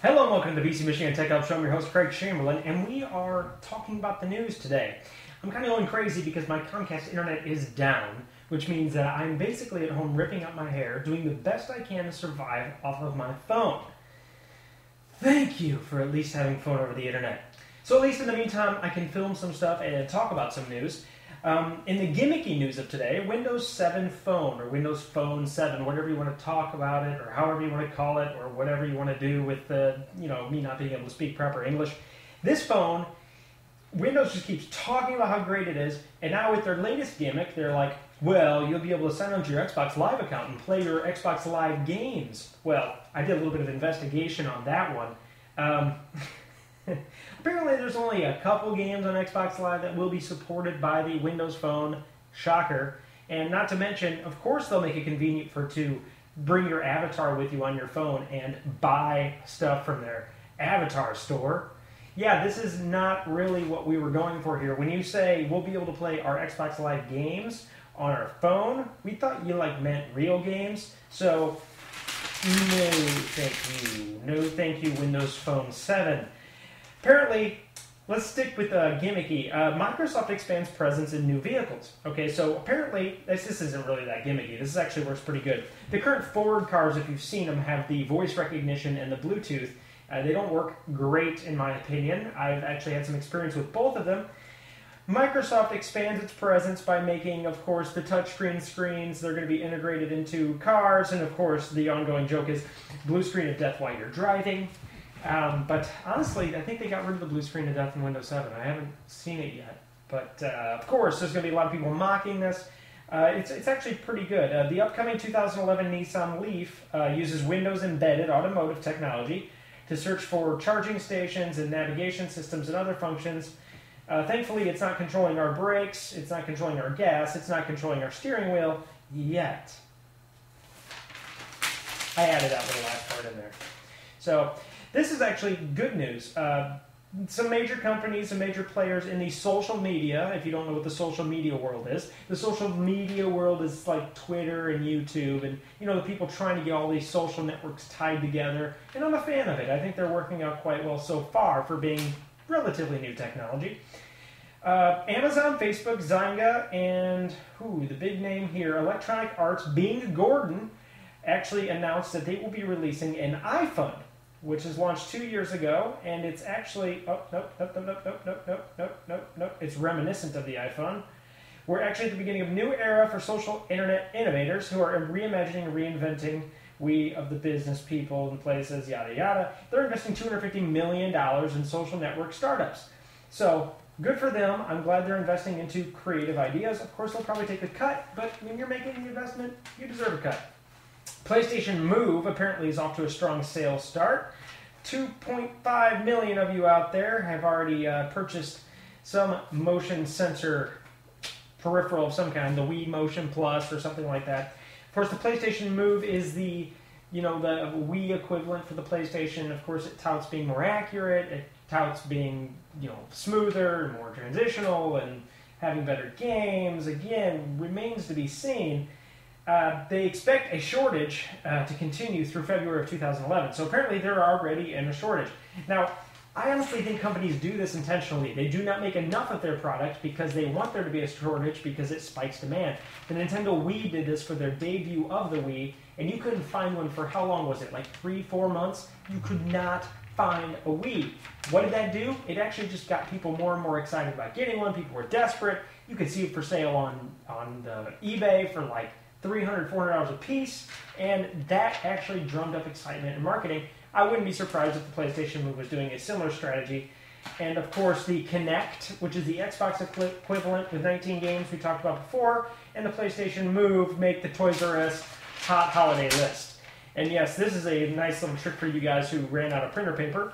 Hello and welcome to the BC Michigan Tech Help Show. I'm your host, Craig Chamberlain, and we are talking about the news today. I'm kind of going crazy because my Comcast internet is down, which means that I'm basically at home ripping out my hair, doing the best I can to survive off of my phone. Thank you for at least having phone over the internet. So at least in the meantime, I can film some stuff and talk about some news. In the gimmicky news of today, Windows 7 Phone, or Windows Phone 7, whatever you want to talk about it, or however you want to call it, or whatever you want to do with me not being able to speak proper English. This phone, Windows just keeps talking about how great it is, and now with their latest gimmick, they're like, well, you'll be able to sign on to your Xbox Live account and play your Xbox Live games. Well, I did a little bit of investigation on that one. Apparently there's only a couple games on Xbox Live that will be supported by the Windows Phone. Shocker. And not to mention, of course they'll make it convenient to bring your avatar with you on your phone and buy stuff from their avatar store. Yeah, this is not really what we were going for here. When you say we'll be able to play our Xbox Live games on our phone, we thought you meant real games. So, no thank you. No thank you, Windows Phone 7. Apparently, let's stick with gimmicky. Microsoft expands presence in new vehicles. Okay, so apparently, this isn't really that gimmicky. This actually works pretty good. The current Ford cars, if you've seen them, have the voice recognition and the Bluetooth. They don't work great, in my opinion. I've actually had some experience with both of them. Microsoft expands its presence by making, of course, the touchscreen screens. They're going to be integrated into cars, and of course, the ongoing joke is blue screen of death while you're driving. But honestly, I think they got rid of the blue screen of death in Windows 7. I haven't seen it yet. But of course, there's going to be a lot of people mocking this. It's actually pretty good. The upcoming 2011 Nissan Leaf uses Windows embedded automotive technology to search for charging stations and navigation systems and other functions. Thankfully, it's not controlling our brakes, it's not controlling our gas, it's not controlling our steering wheel yet. I added that little last part in there. So, this is actually good news. Some major companies and major players in the social media, if you don't know what the social media world is, the social media world is like Twitter and YouTube and, the people trying to get all these social networks tied together. And I'm a fan of it. I think they're working out quite well so far for being relatively new technology. Amazon, Facebook, Zynga, and the big name here, Electronic Arts, Bing Gordon, actually announced that they will be releasing an iPhone, which was launched 2 years ago, and it's actually, it's reminiscent of the iPhone. We're actually at the beginning of a new era for social internet innovators who are reimagining and reinventing we of the business people and places, yada yada. They're investing $250 million in social network startups. So, good for them. I'm glad they're investing into creative ideas. Of course, they'll probably take a cut, but when you're making an investment, you deserve a cut. PlayStation Move apparently is off to a strong sales start. 2.5 million of you out there have already purchased some motion sensor peripheral of some kind, the Wii Motion Plus or something like that. Of course, the PlayStation Move is the Wii equivalent for the PlayStation. Of course, it touts being more accurate. It touts being, smoother, more transitional, and having better games. Again, remains to be seen. They expect a shortage to continue through February of 2011. So apparently they're already in a shortage. Now, I honestly think companies do this intentionally. They do not make enough of their product because they want there to be a shortage because it spikes demand. The Nintendo Wii did this for their debut of the Wii, and you couldn't find one for how long was it? Like 3-4 months? You could not find a Wii. What did that do? It actually just got people more and more excited about getting one. People were desperate. You could see it for sale on eBay for like $300, $400 a piece, and that actually drummed up excitement and marketing. I wouldn't be surprised if the PlayStation Move was doing a similar strategy. And of course, the Kinect, which is the Xbox equivalent with 19 games we talked about before, and the PlayStation Move make the Toys R Us hot holiday list. And yes, this is a nice little trick for you guys who ran out of printer paper.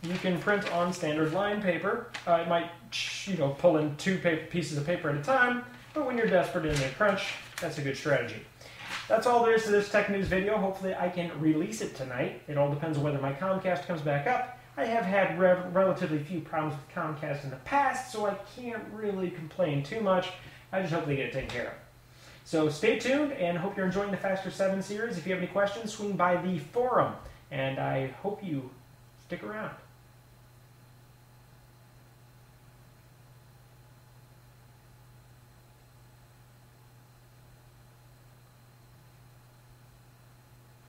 You can print on standard line paper. It might, pull in two pieces of paper at a time, but when you're desperate and in a crunch, that's a good strategy. That's all there is to this tech news video. Hopefully I can release it tonight. It all depends on whether my Comcast comes back up. I have had relatively few problems with Comcast in the past, so I can't really complain too much. I just hope they get it taken care of. So stay tuned, and hope you're enjoying the Faster 7 series. If you have any questions, swing by the forum, and I hope you Stick around.